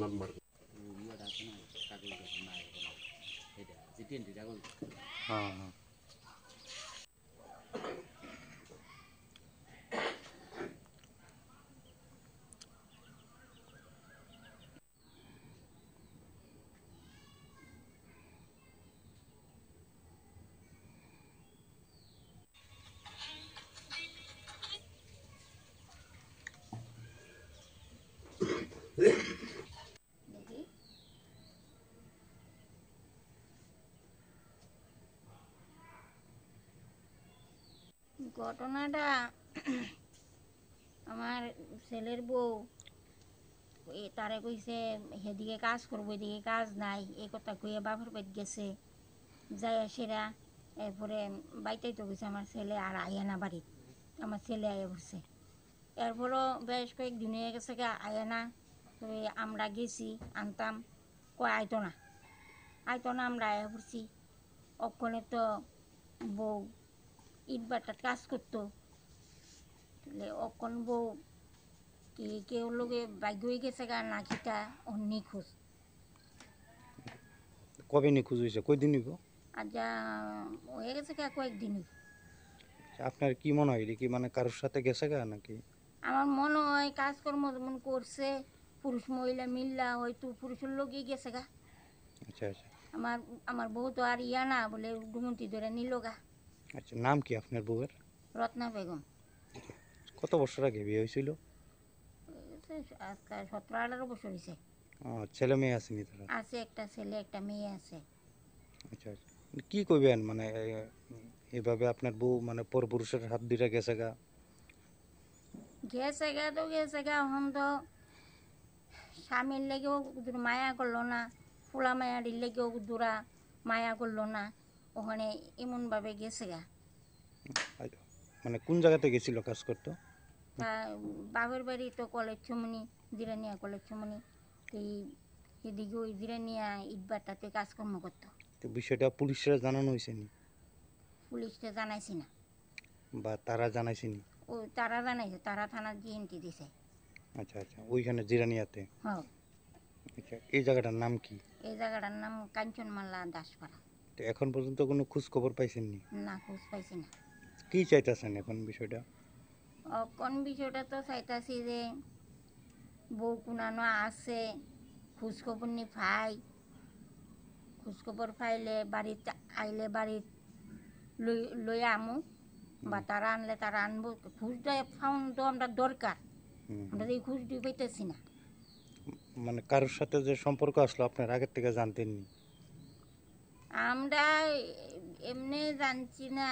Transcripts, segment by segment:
Number হ্যাঁ হ্যাঁ ঘটনাটা আমার ছেলের বউ তারে কইছে সেদিকে কাজ করবো, এদিকে কাজ নাই, এই কথা কইয়া বাপের বাড়ি গেছে। যাই সেরা এরপরে বাইতেই তো গেছে আমার ছেলে, আর আইয়া না বাড়ি। আমার ছেলে আইয়া পড়ছে। এরপরও বেশ কয়েকদিন হয়ে গেছে আইয়া না। তবে আমরা গেছি আনতাম, কয় আইতো না আমরা আইয়া পড়ছি। অক্ষণে তো বউ ইট বাটার কাজ করতো, অক্ষণ বউ কি কেউ লোকে ভাগ্য হয়ে গেছে গা নাকিটা ও নিখোঁজ। কবে নিখোঁজ হয়েছে, কয়দিন হইব? আজ হয়ে গেছে গা কয়েকদিনই। আপনার কি মনে হয় কি মানে কারোর সাথে গেছে গা নাকি? আমার মনে হয় কাজকর্ম যেমন করছে পুরুষ মহিলা মিল্লা, হয়তো পুরুষের লোকই গেছে গা। আচ্ছা আচ্ছা। আমার বউ তো আর ইয়া না বলে ডুমন্তি ধরে নিল গা। আচ্ছা, নাম কি আপনার বউয়ের? রত্না বেগম। কত বছর আগে বিয়ে হয়েছিল? আজকাল 17-18 বছর হয়েছে। ছেলে মেয়ে আসেনি তারা? আছে, একটা ছেলে একটা মেয়ে আছে। আচ্ছা আচ্ছা, কি কইবেন মানে এভাবে আপনার বউ মানে পরপুরুষের হাত ধরে গেছে গা? গেছে গা তো গেছে গা, এখন তো স্বামীর লেগেও মায়া করলো না, ফুলা মায়াটির লেগেও দূরা মায়া করলো না, ওখানে এমনভাবে গেছে গা। মানে কোন জায়গাতে গেছিল কাজ করতো? তা বাপের বাড়ি তো কলেজ ছমনি, জিরানিয়া কলেজ ছমনি, এই এদিকে ওই জিরানিয়া ইটবাটাতে কাজকর্ম করতো। তো বিষয়টা পুলিশরা জানানো হয়েছে নি? পুলিশকে জানাইছি না। বা তারা জানাইছে নি? ও তারা জানাইছে, তারা থানার জিএনটি দিছে। আচ্ছা আচ্ছা, ওইখানে জিরানিয়াতে? হ্যাঁ। আচ্ছা, এই জায়গাটার নাম কি? এই জায়গাটার নাম কাঞ্চনমালা দাসপাড়া। তো এখন পর্যন্ত কোনো খোঁজ খবর পাইছেন নি? না, খোঁজ পাইছি না। কি চাইতেছেন এখন বিষয়টা? কোন বিষয়টা তো চাইতাছি যে বউ কুনানো আছে, খোঁজখবর নি পাই, খোঁজখবর পাইলে বাড়িতে আইলে বাড়িত লই আমু, বা তারা আনলে তারা আনবো। খোঁজটা পাউন তো আমরা দরকার, আমরা এই খোঁজটি পাইতেছি না। মানে কারোর সাথে যে সম্পর্ক আসলো আপনার আগের থেকে জানতেননি? আমরা এমনি জানছি না,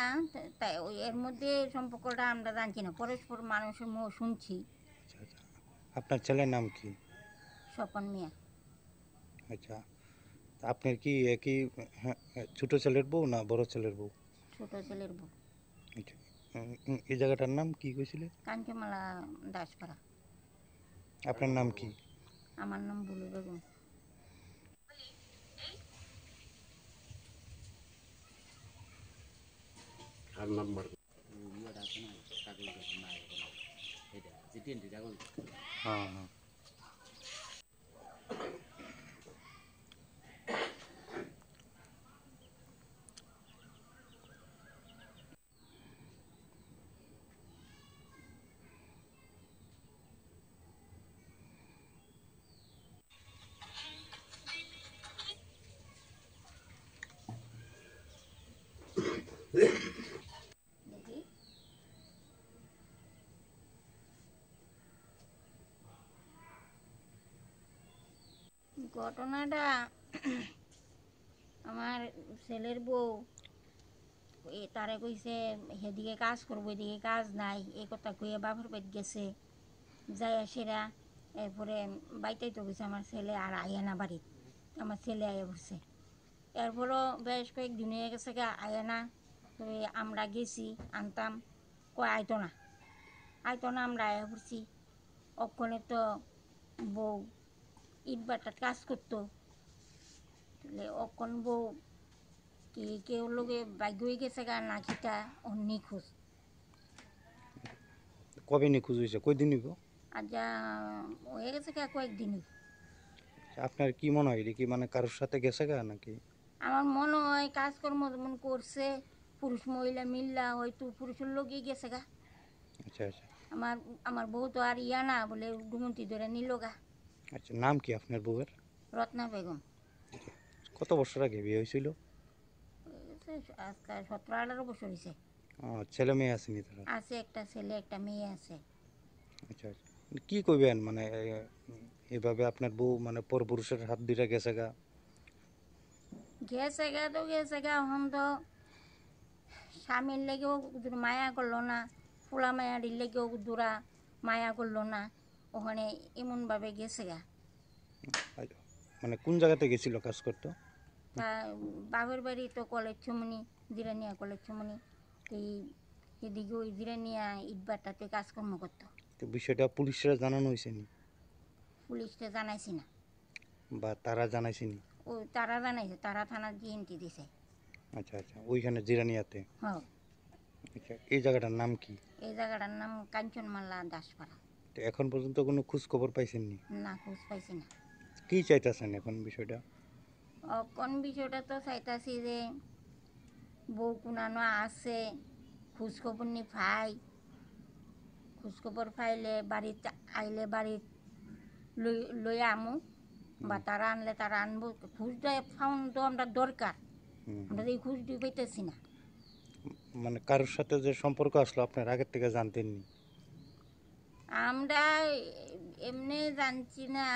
তাই ওই এর মধ্যে সম্পর্কটা আমরা জানছি না, পরস্পর মানুষের মুখ শুনছি। আচ্ছা আচ্ছা, আপনার ছেলের নাম কি? স্বপন মিয়া। আচ্ছা, আপনার কি একই ছোট ছেলের বউ না বড় ছেলের বউ? ছোট ছেলের বউ। আচ্ছা, এই জায়গাটার নাম কি কইছিলে? কাঞ্চনমালা দাসপাড়া। আপনার নাম কি? আমার নাম বুলু বেগম। আর নাম্বার হ্যাঁ হ্যাঁ। ঘটনাটা আমার ছেলের বউ তারে কইছে সেদিকে কাজ করবো, এদিকে কাজ নাই, এই কথা কইয়া বাপের বাড়ি গেছে। যাই সেরা এরপরে বাইতেই তো গেছে আমার ছেলে, আর আইয়া না বাড়ি। আমার ছেলে আইয়া পড়ছে। এরপরও বেশ কয়েকদিন হয়ে গেছে আইয়া না। তবে আমরা গেছি আনতাম, কয় আইতো না আমরা আইয়া পড়ছি। অক্ষণে তো বউ ইট বাটার কাজ করতো, অক্ষণ বউ কি কেউ লোকে ভাগ্য হয়ে গেছে গা নাকিটা ও নিখোঁজ। কবে নিখোঁজ হয়েছে, কয়দিন হইব? আজ হয়ে গেছে গা কয়েকদিনই। আপনার কি মনে হয় এটা কি মানে কারোর সাথে গেছে গা নাকি? আমার মনে হয় কাজকর্ম যেমন করছে পুরুষ মহিলা মিল্লা হয়তো পুরুষের লোকই গেছে গা। আচ্ছা আচ্ছা। আমার আমার বউ তো আর ইয়া না বলে ডুমন্তি ধরে নিল গা। আচ্ছা, নাম কি আপনার বউয়ের? রত্না বেগম। কত বছর আগে বিয়ে হয়েছিল? আজকাল 17-18 বছর হয়েছে। ছেলে মেয়ে আসেনি তারা? আছে একটা ছেলে একটা মেয়ে আছে। আচ্ছা আচ্ছা। কি কইবেন মানে এভাবে আপনার বউ মানে পরপুরুষের হাত দুইটা গেছে গা? গেছে গা তো গেছে গা, এখন তো স্বামীর লেগেও মায়া করলো না, ফুলা মায়াডির লেগেও দূরা মায়া করলো না, ওখানে এমনভাবে গেছে গা। আচ্ছা, মানে কোন জায়গাতে গেছিল কাজ করতে? তা বাপের বাড়ি তো কলেজ ছমনি, জিরানিয়া কলেজ ছমনি, এই এদিকে ওই জিরানিয়া ইটবাটাতে কাজকর্ম করতো। তো বিষয়টা পুলিশরা জানানো হয়েছে নি পুলিশকে জানাইছি না। বা তারা জানাইছে নি? ও তারা জানাইছে, তারা থানার জিএনটি দিছে। আচ্ছা আচ্ছা, ওইখানে জিরানিয়াতে। হ, আচ্ছা, এই জায়গাটার নাম কি? এই জায়গাটার নাম কাঞ্চনমালা দাসপাড়া। তো এখন পর্যন্ত কোনো খোঁজ খবর পাইছেন নি? না, খোঁজ পাইছি না। কি চাইতেছেন এখন বিষয়টা? কোন বিষয়টা তো চাইতাছি যে বউ কুনানো আছে, খোঁজখবর নি পাই, খোঁজখবর পাইলে বাড়িতে আইলে বাড়িত লই আমু, বা তারা আনলে তারা আনবো। খোঁজটা পাউন তো আমরা দরকার, হুম, আমরা এই খোঁজটি পাইতেছি না। মানে কারোর সাথে যে সম্পর্ক আসলো আপনার আগের থেকে জানতেন নি? আমরা এমনি জানছি না,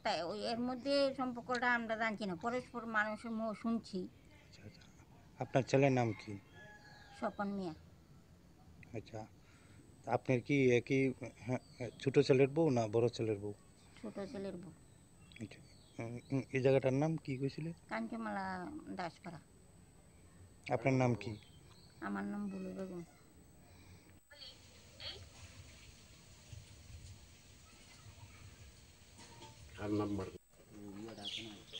তাই ওই এর মধ্যে সম্পর্কটা আমরা জানছি না, পরস্পর মানুষের মুখ শুনছি। আচ্ছা আচ্ছা। আপনার ছেলের নাম কি? স্বপন মিয়া। আচ্ছা, আপনার কি একই? হ্যাঁ, ছোট ছেলের বউ না বড় ছেলের বউ? ছোট ছেলের বউ। আচ্ছা। এই জায়গাটার নাম কি কইছিলে? কাঞ্চনমালা দাসপাড়া। আপনার নাম কি? আমার নাম বুলু বেগম। আর নাম্বার